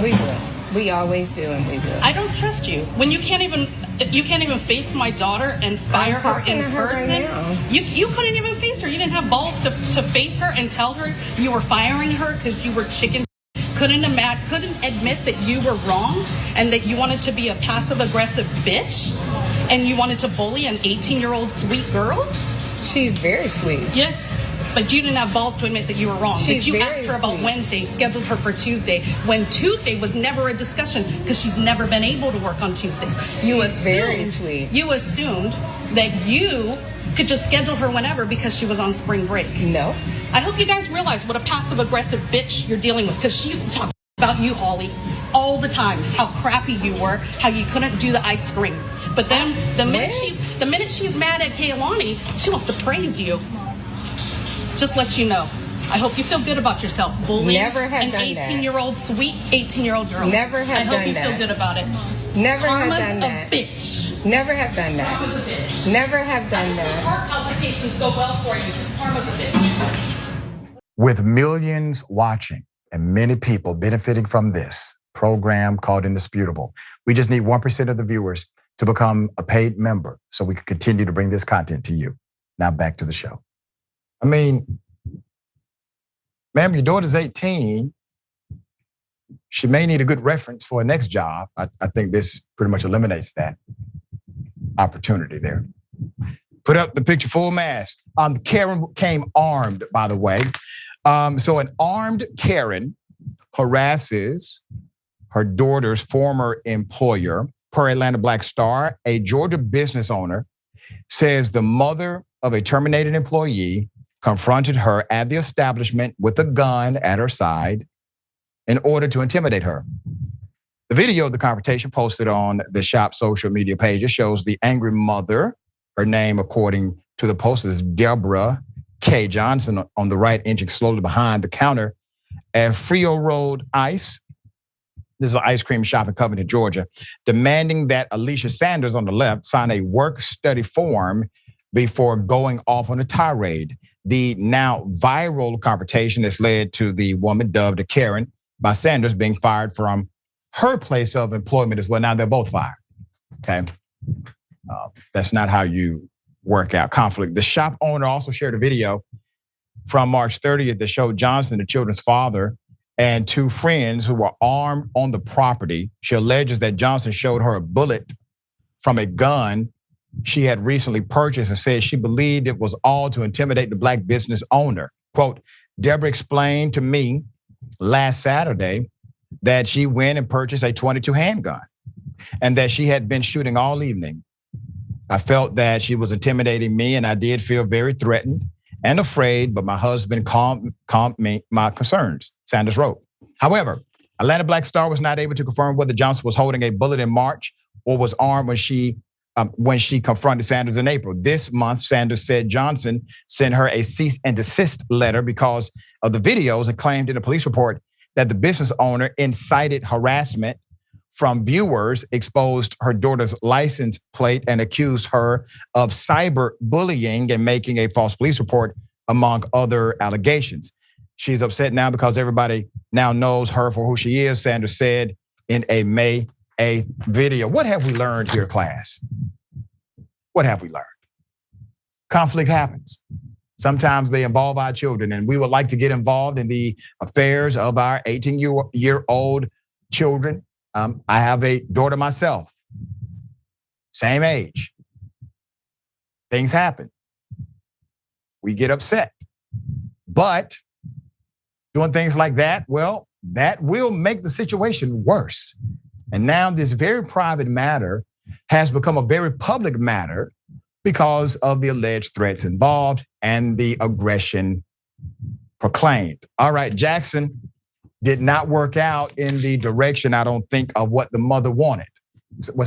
We will. We always do, and we will. I don't trust you. When you can't even face my daughter and fire her in person. Right, you couldn't even face her. You didn't have balls to face her and tell her you were firing her because you were chicken. Couldn't admit that you were wrong and that you wanted to be a passive-aggressive bitch and you wanted to bully an 18-year-old sweet girl? She's very sweet. Yes. But you didn't have balls to admit that you were wrong. That you asked her about Wednesday, scheduled her for Tuesday, when Tuesday was never a discussion because she's never been able to work on Tuesdays. You assumed that you could just schedule her whenever because she was on spring break. No. I hope you guys realize what a passive-aggressive bitch you're dealing with, because she used to talk about you, Holly, all the time. How crappy you were, how you couldn't do the ice cream. But then the minute she's mad at Kaylani, she wants to praise you. Just let you know. I hope you feel good about yourself. Bullying an 18-year-old, sweet 18-year-old girl. Never have done that. I hope you feel good about it. Never Karma's have done that. A bitch. Never have done that. Karma's a bitch. Never have done that. Heart palpitations go well for you because karma's a bitch. With millions watching and many people benefiting from this program called Indisputable, we just need 1% of the viewers to become a paid member so we can continue to bring this content to you. Now back to the show. I mean, ma'am, your daughter's 18. She may need a good reference for her next job. I think this pretty much eliminates that opportunity there. Put up the picture full mask. Karen came armed, by the way. So an armed Karen harasses her daughter's former employer. Per Atlanta Black Star, a Georgia business owner says the mother of a terminated employee confronted her at the establishment with a gun at her side in order to intimidate her. The video of the confrontation posted on the shop's social media pages shows the angry mother. Her name, according to the post, is Deborah K. Johnson, on the right, inching slowly behind the counter at Frio Road Ice. This is an ice cream shop in Covington, Georgia, demanding that Alicia Sanders on the left sign a work-study form before going off on a tirade. The now viral confrontation has led to the woman dubbed a Karen by Sanders being fired from her place of employment as well. Now they're both fired, okay? That's not how you work out conflict. The shop owner also shared a video from March 30th that showed Johnson, the children's father, and two friends who were armed on the property. She alleges that Johnson showed her a bullet from a gun she had recently purchased and said she believed it was all to intimidate the Black business owner. Quote, Deborah explained to me last Saturday that she went and purchased a .22 handgun and that she had been shooting all evening. I felt that she was intimidating me and I did feel very threatened and afraid, but my husband calmed me my concerns, Sanders wrote. However, Atlanta Black Star was not able to confirm whether Johnson was holding a bullet in March or was armed when she confronted Sanders in April. This month, Sanders said Johnson sent her a cease and desist letter because of the videos and claimed in a police report that the business owner incited harassment from viewers, exposed her daughter's license plate, and accused her of cyber bullying and making a false police report, among other allegations. She's upset now because everybody now knows her for who she is, Sanders said in a May 8th video. What have we learned here, class? What have we learned? Conflict happens. Sometimes they involve our children, and we would like to get involved in the affairs of our 18-year-old children. I have a daughter myself, same age. Things happen. We get upset. But doing things like that, well, that will make the situation worse. And now this very private matter has become a very public matter because of the alleged threats involved and the aggression proclaimed. All right, Jackson did not work out in the direction, I don't think, of what the mother wanted.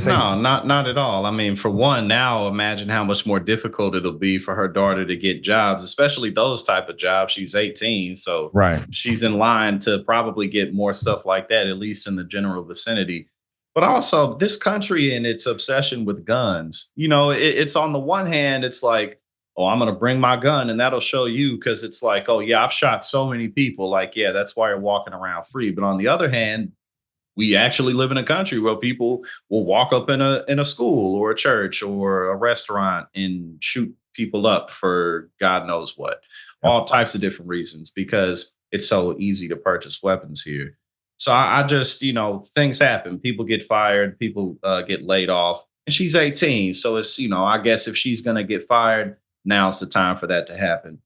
No, not at all. I mean, for one, now imagine how much more difficult it'll be for her daughter to get jobs, especially those type of jobs. She's 18, so she's in line to probably get more stuff like that, at least in the general vicinity. But also this country and its obsession with guns, you know, it's on the one hand, it's like, oh, I'm going to bring my gun and that'll show you, because it's like, oh yeah, I've shot so many people. Like, yeah, that's why you're walking around free. But on the other hand, we actually live in a country where people will walk up in a school or a church or a restaurant and shoot people up for God knows what, all types of different reasons, because it's so easy to purchase weapons here. So I just, things happen. People get fired, people get laid off, and she's 18. So it's, I guess if she's going to get fired, now's the time for that to happen.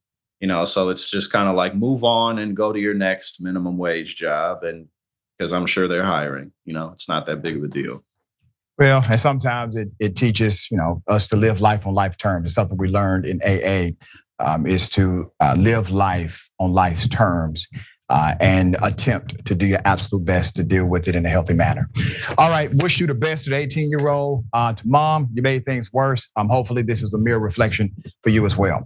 So it's just kind of like move on and go to your next minimum wage job. And because I'm sure they're hiring, it's not that big of a deal. Well, and sometimes it teaches, us to live life on life terms. It's something we learned in AA, is to live life on life's terms. And attempt to do your absolute best to deal with it in a healthy manner. All right, wish you the best to the 18-year-old. To mom, you made things worse. Hopefully this is a mirror reflection for you as well.